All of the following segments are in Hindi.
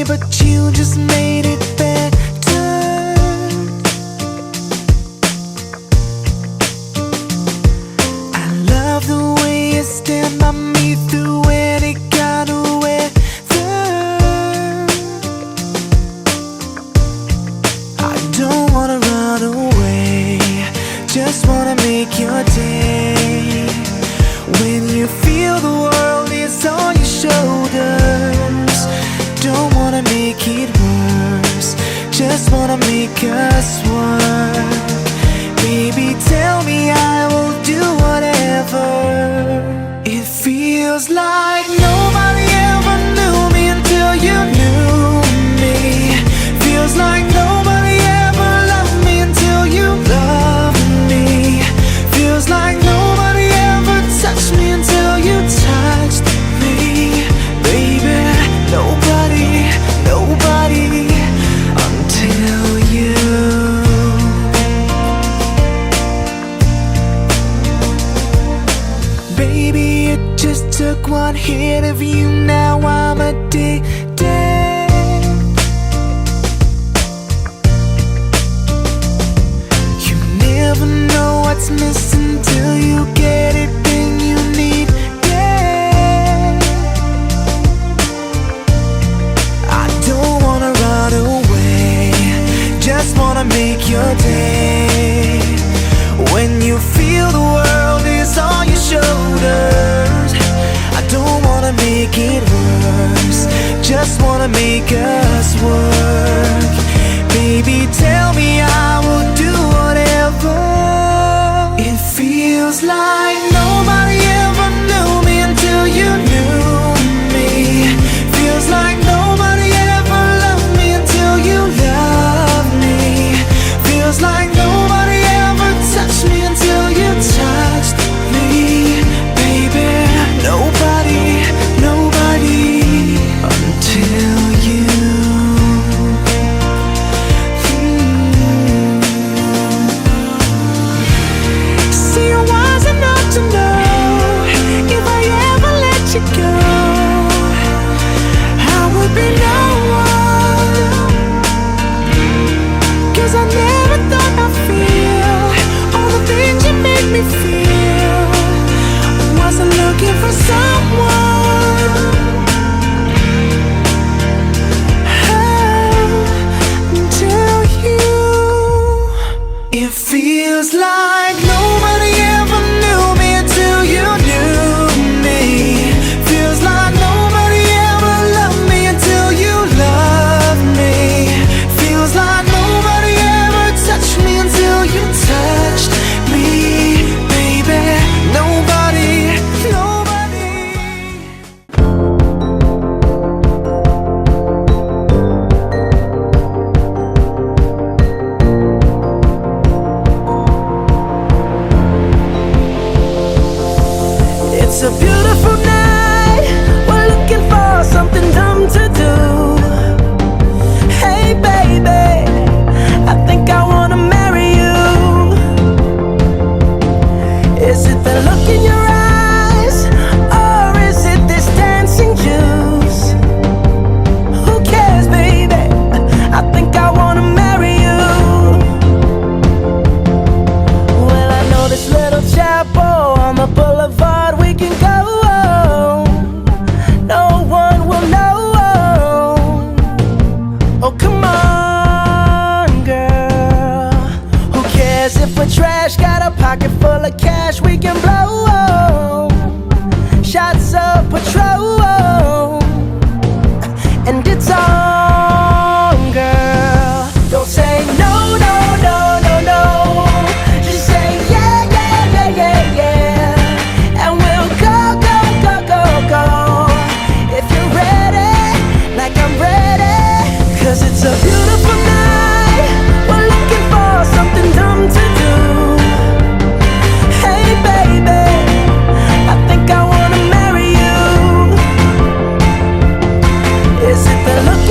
me, but you just made it better. I love the way you stand by me through any kind of weather. I don't wanna run away, just wanna make your day. When you feel the world is on your shoulders, don't wanna make it worse, just wanna make us work. Baby, tell me I will do whatever. It feels like nobody ever knew me until you knew me. Feels like nobody ever loved me until you loved me. Feels like nobody ever touched me until you touched me. Baby, nobody, nobody until you. Baby, it just took one hit of you, now I'm addicted. You never know what's missing till you get it, then you need it. I don't wanna run away, just wanna make your day. When you feel the world is on your shoulders, I don't wanna make it worse, just wanna make us work. Baby, tell me I will do whatever. It feels like nobody ever knew me until you knew me. Feels like nobody ever loved me until you loved me. Feels like nobody ever touched me until you touched me. Baby, nobody, nobody until you. See, I was enough to know if I ever let you go, I would be no one. 'Cause I never thought I'd feel all the things you make me feel. Wasn't looking for someone. Until you. It feels like nobody ever knew me until you knew me. Feels like nobody ever loved me until you loved me. Feels like nobody ever touched me until you touched me. Baby, nobody, nobody. It's a beautiful night, we're looking for something dumb to do. Hey baby, I think I wanna marry you. Is it the look in your eyes, or is it this dancing juice? Who cares, baby? I think I wanna marry you. Well, I know this little chapel on the boulevard we can go. No one will know. Oh, come on, girl. Who cares if we're trash? Got a pocket full of cash we can blow. Shots of Patrol, and it's on, girl. Don't say no, no, no, no, no. Just say yeah, yeah, yeah, yeah, yeah. And we'll go, go, go, go, go. If you're ready, like I'm ready. 'Cause it's a beautiful night, we're looking for something dumb to do. Hey baby, I think I wanna marry you. Is it the look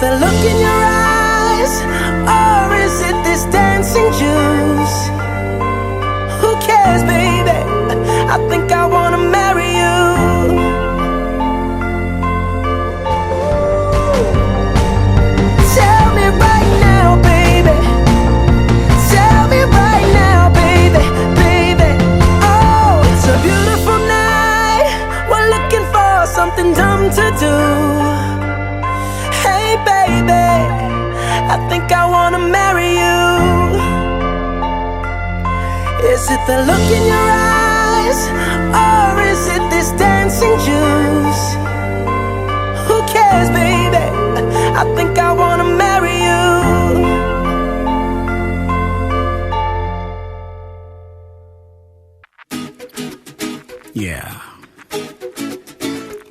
the look in your eyes, or is it this dancing juice? Who cares, baby? I think I wanna marry you. Tell me right now, baby. Tell me right now, baby, baby. Oh, it's a beautiful night. We're looking for something dumb to do. Hey, baby, I think I wanna marry you. Is it the look in your eyes, or is it this dancing juice? Who cares, baby? I think I wanna marry you. Yeah.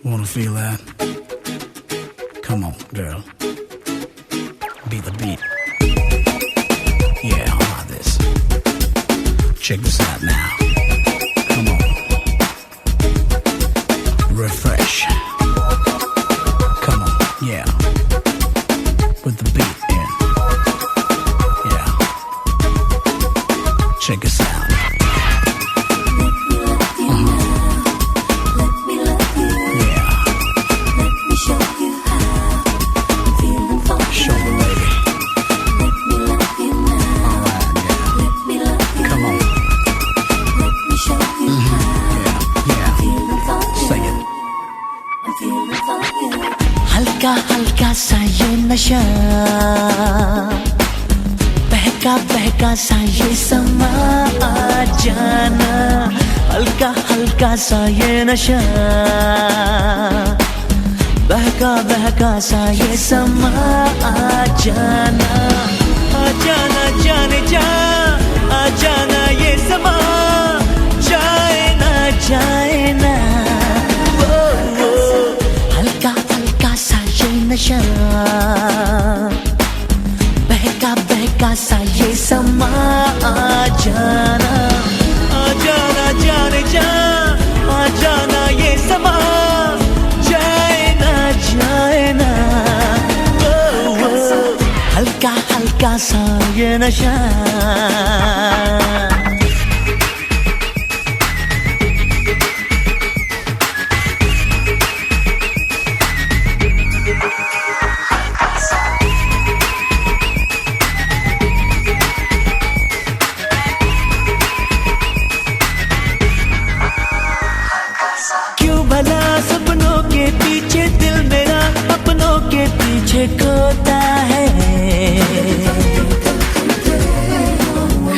Wanna feel that? Come on, girl. Be the beat. Yeah, I like this. Check this out now. Come on. Refresh. Come on, yeah. With the beat in. Yeah. Check this out. हल्का हल्का सा ये नशा, बहका बहका सा ये समा आ जाना। हल्का हल्का सा ये नशा, बहका बहका सा ये समा आ जाना। आ जाना जाने जा, आ जाना ये समा, जाए ना जाए ना। हल्का हल्का सा ये नशा, बहका बहका सा ये समा आ जाना। आ जाना जाने जा, आ जाना ये समा, जाए ना जाए ना। हल्का हल्का सा ये नशा। सपनों के पीछे दिल मेरा अपनों के पीछे खोता है।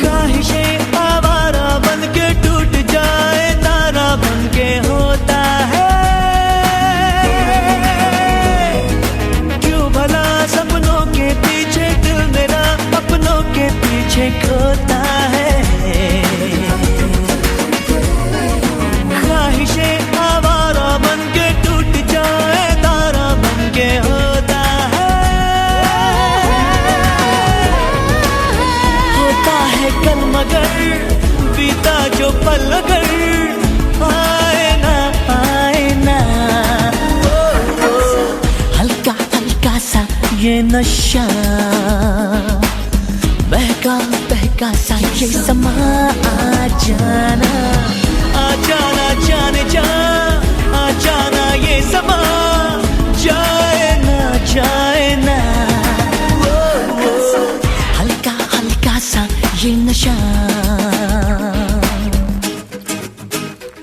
ख्वाहिशें आवारा बन के टूट जाए तारा बन के होता है। क्यों भला सपनों के पीछे दिल मेरा अपनों के पीछे खोता है। ख्वाहिशें मगर बीता जो पल अगर आए ना आए ना। हल्का हल्का सा ये नशा, बहका बहका सा ये समा आ जाना। आ जाना जाने जा, आ जाना ये समा, जाए ना जाए ना। हल्का हल्का सा ये नशा।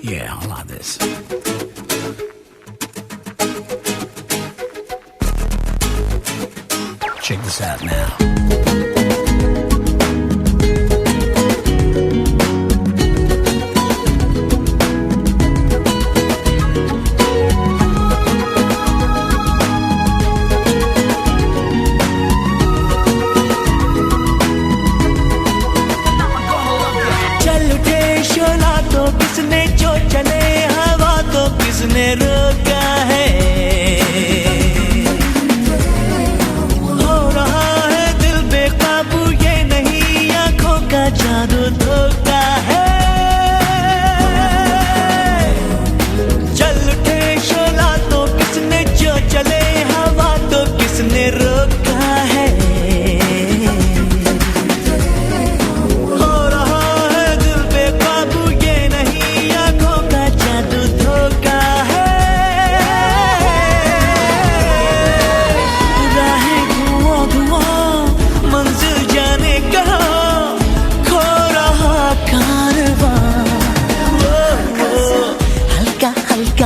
Yeah, I like this. Check this out now. किसने जो चले हवा तो किसने रोका है। हो रहा है दिल बेकार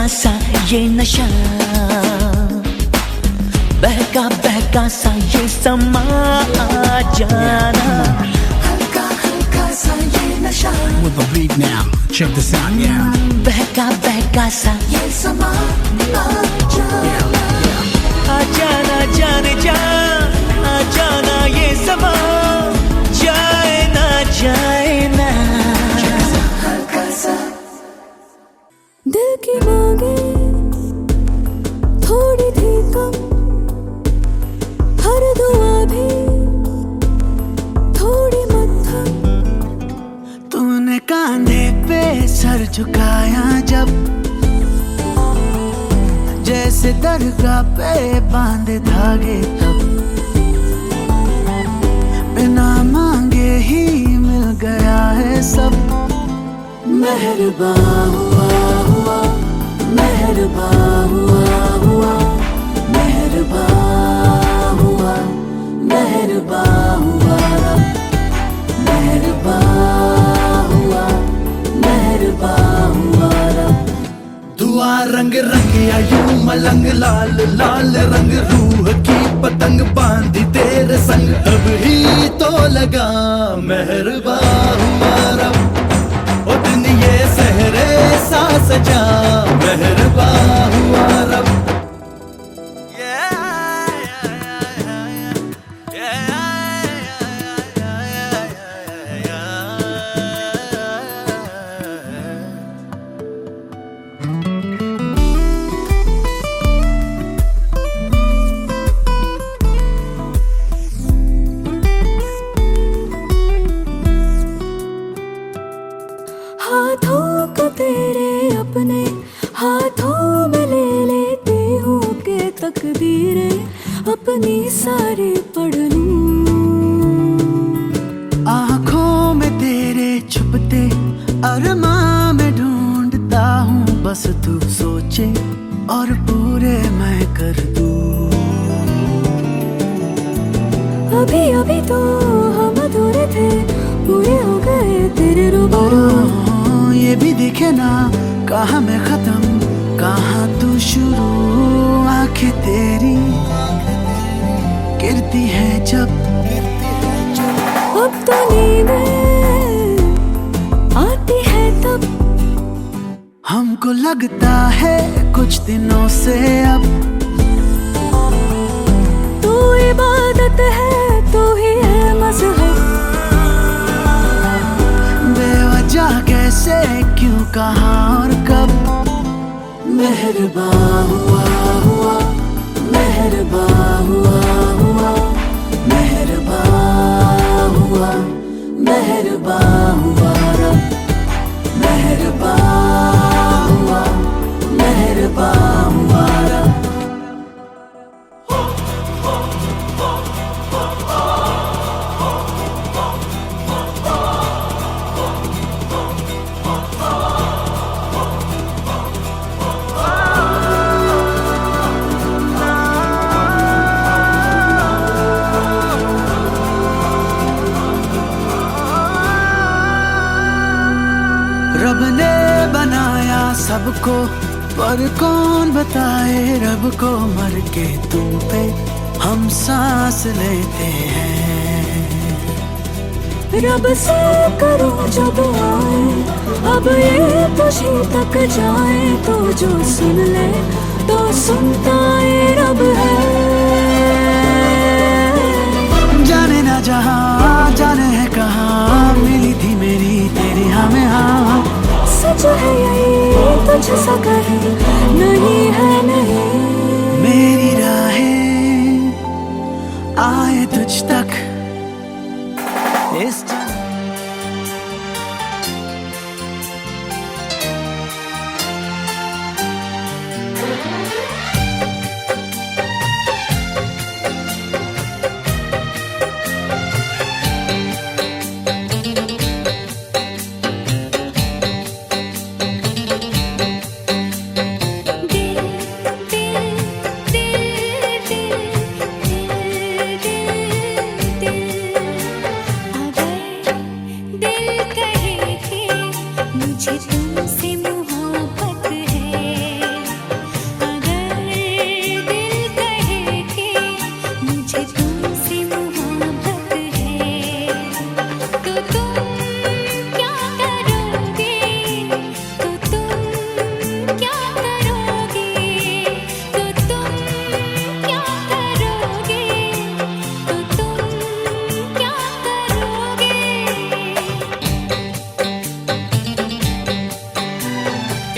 बहका सा ये नशा, बहका बहका सा ये समा जाना, हल्का हल्का सा ये नशा, With the beat now. Check this out, yeah. बहका बहका सा ये समा जाना, आ जाना जाने जा, आ जाना ये समा जाए ना जाए ना। हल्का सा दिल की मांगे थोड़ी थी कम, हर दुआ भी थोड़ी मत्थम। तूने कांधे पे सर झुकाया जब, जैसे दरगाह पे बांधे धागे तब, बिना मांगे ही मिल गया है सब। मेहरबान हुआ हुआ, मेहरबान हुआ हुआ, मेहरबान हुआ, मेहरबान हुआ रब, मेहरबान हुआ, मेहरबान हुआ रब। दुआ रंग रंगिया यूं मलंग लाल लाल रंग, रूह की पतंग बांधी तेरे संग, अब ही तो लगा मेहरबान हुआ रब। ओ दिन ये सहरे सा सजा मेहरबान हुआ रब। हाथों को तेरे अपने हाथों में ले लेती हूँ कि तकदीरें अपनी सारी पढ़ लूं। आँखों में तेरे छुपते अरमां में ढूंढता हूँ, बस तू सोचे और पूरे मैं कर दूं। अभी अभी तो हम अधूरे थे, पूरे हो गए तेरे रूबरू। ये भी दिखे ना कहाँ मैं खत्म कहाँ तू शुरू, आंखें तेरी गिरती है जब, अब तो नींदें आती है तब, हमको लगता है कुछ दिनों से अब। तू इबादत है तू ही है मज़हब, बेवजह कैसे क्यों कहाँ और कब। मेहरबान हुआ हुआ, मेहरबान हुआ हुआ, मेहरबान हुआ, मेहरबान हुआ रब, मेहरबान हुआ, मेहरबान हुआ रब। रब ने बनाया सबको, पर कौन बताए रब को, मर के तुम पे हम सांस लेते हैं। रब से करूं जो दुआएं, अब ये तुझी तक जाए, तो जो सुन ले तो सुनता ये रब है। जाने ना जहाँ जाने है कहाँ, मिली थी मेरी तेरी हमें हाँ। सच है यही तुझ सा कहीं नहीं है नहीं, मेरी राहें आए तुझ तक इस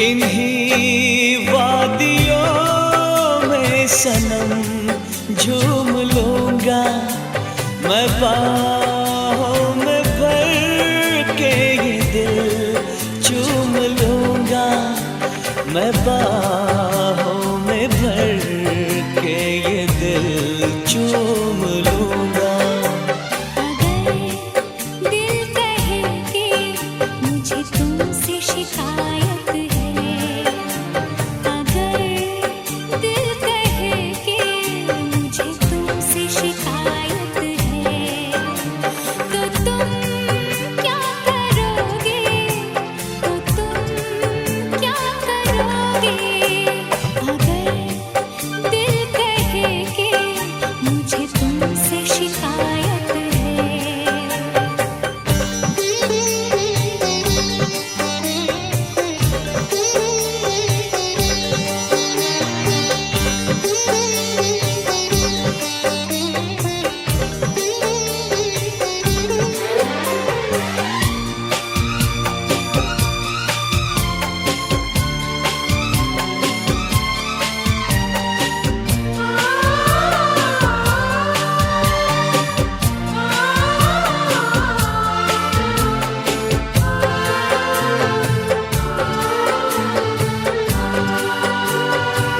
इन्हीं वादियों में सनम झूम लूंगा मैं, बाहों में भर के ये दिल चूम लूंगा मैं, बाहों में भर के ये दिल चूम लूंगा। अगर दिल कहे कि मुझे तुमसे शिकायत है, अगर दिल कहे कि मुझे तुमसे शिकायत है, तो तुम क्या करोगे, तो तुम क्या करोगे? अगर दिल कहे कि मुझे तुमसे शिकायत है।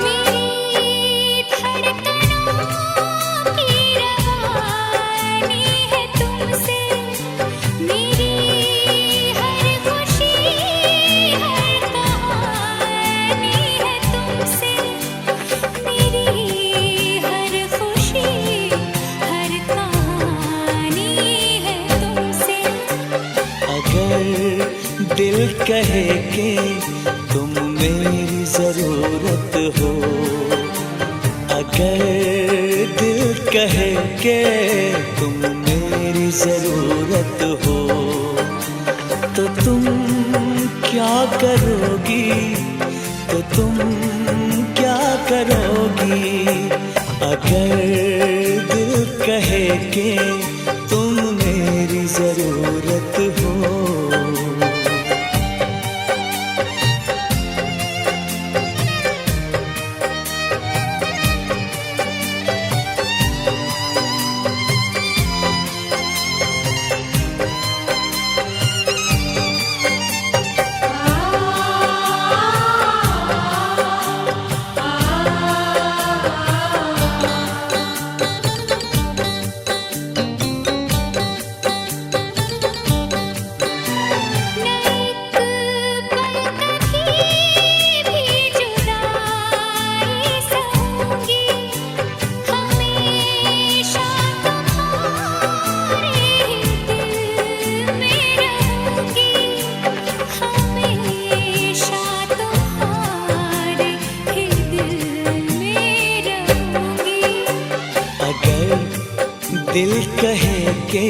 मेरी धड़कनों की रवानी है तुमसे, मेरी हर खुशी हर कहानी है तुमसे, मेरी हर खुशी हर कहानी है तुमसे। अगर दिल कहे कि तुम मेरी जरूरत हो, अगर दिल कहे कि तुम मेरी जरूरत हो, तो तुम क्या करोगी, तो तुम क्या करोगी? अगर दिल कहे कि तुम मेरी जरूरत हो। दिल कहे कि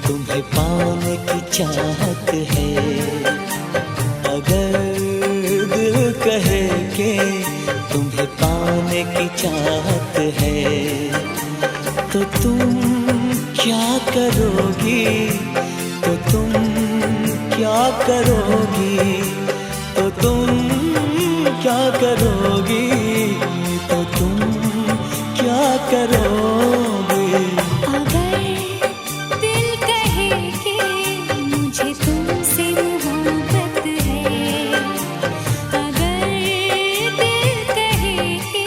तुम्हें पाने की चाहत है, अगर दिल कहे कि तुम्हें पाने की चाहत है, तो तुम क्या करोगी, तो तुम क्या करोगी, तो तुम क्या करोगी, तो तुम क्या करोगी? अगर दिल कहे कि मुझे तुमसे मोहब्बत है, अगर दिल कहे कि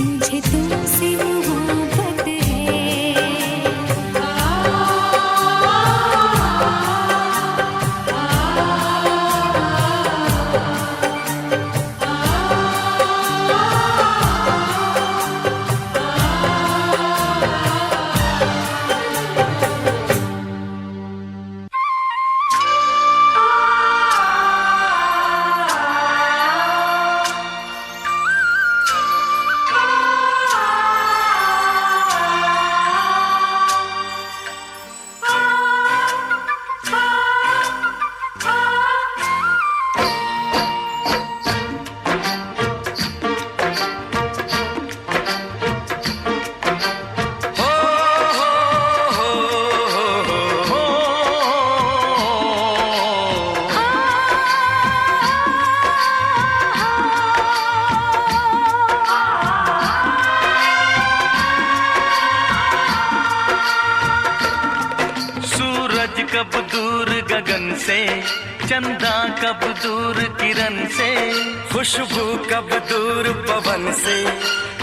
मुझे तुमसे मोहब्बत है, कब दूर गगन से, चंदा कब दूर किरण से, खुशबू कब दूर पवन से,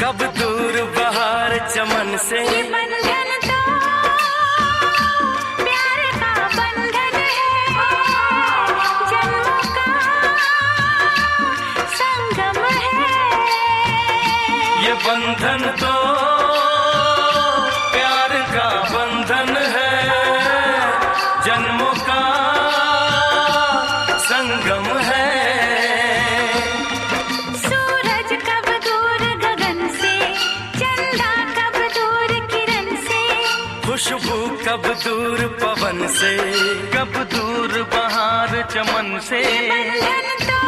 कब दूर बहार चमन से। ये बंधन तो प्यार का बंधन है, जन्मों का संगम है। ये बंधन तो प्यार का बंधन है, जन्मों का संगम है। सूरज कब दूर गगन से, चंदा कब दूर किरण से, खुशबू कब दूर पवन से, कब दूर बहार चमन से। बंधन तो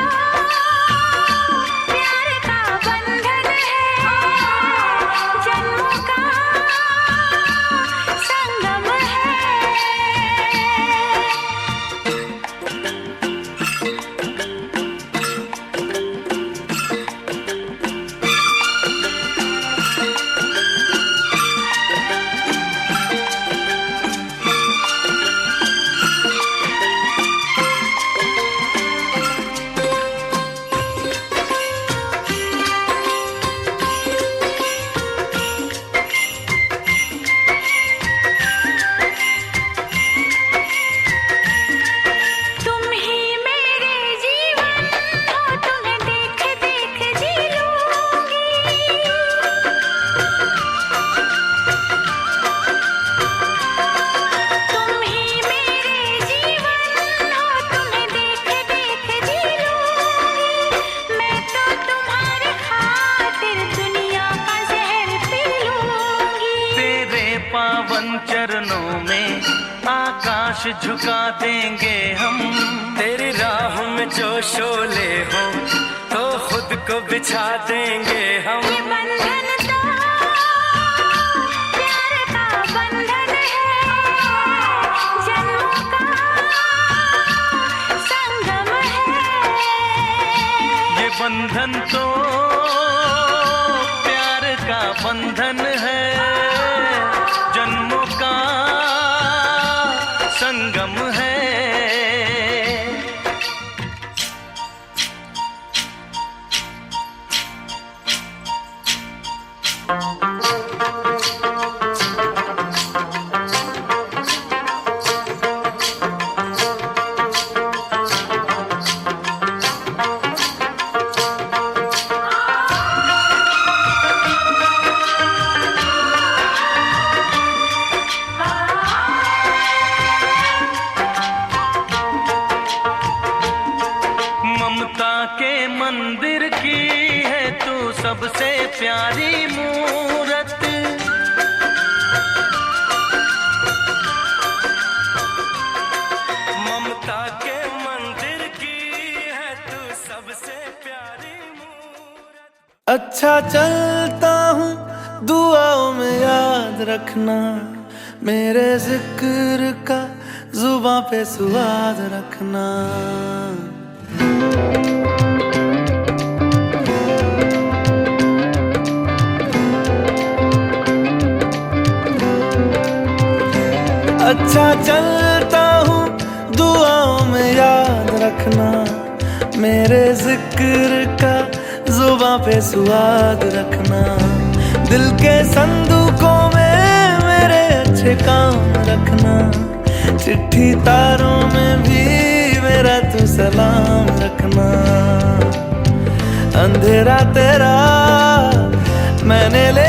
प्यार का बंधन है, जन्मों का संगम है। तुम ही मेरे जीवन हो, तुम्हें देख देख जी लूंगी। तुम ही मेरे जीवन हो, तुम्हें देख देख जी लूंगी। मैं तो तुम्हारे खातिर दुनिया का जहर पी लूंगी। तेरे पावन चरणों में आकाश झुका देंगे हम। तेरी राह में जो शोले हो तो खुद को बिछा देंगे हम। ये बंधन तो प्यार का बंधन है, जन्मों का संगम है। ये बंधन तो प्यार का बंधन है, जन्मों का संगम है। ममता के मंदिर की है तू सबसे प्यारी मूरत। ममता के मंदिर की है तू सबसे प्यारी मूरत। अच्छा चलता हूँ दुआओं में याद रखना, मेरे जिक्र का जुबां पे स्वाद रखना। अच्छा चलता हूँ दुआओं में याद रखना, मेरे जिक्र का जुबां पे स्वाद रखना। दिल के संदूकों में मेरे अच्छे काम रखना, चिट्ठी तारों में भी मेरा तू सलाम रखना। अंधेरा तेरा मैंने ले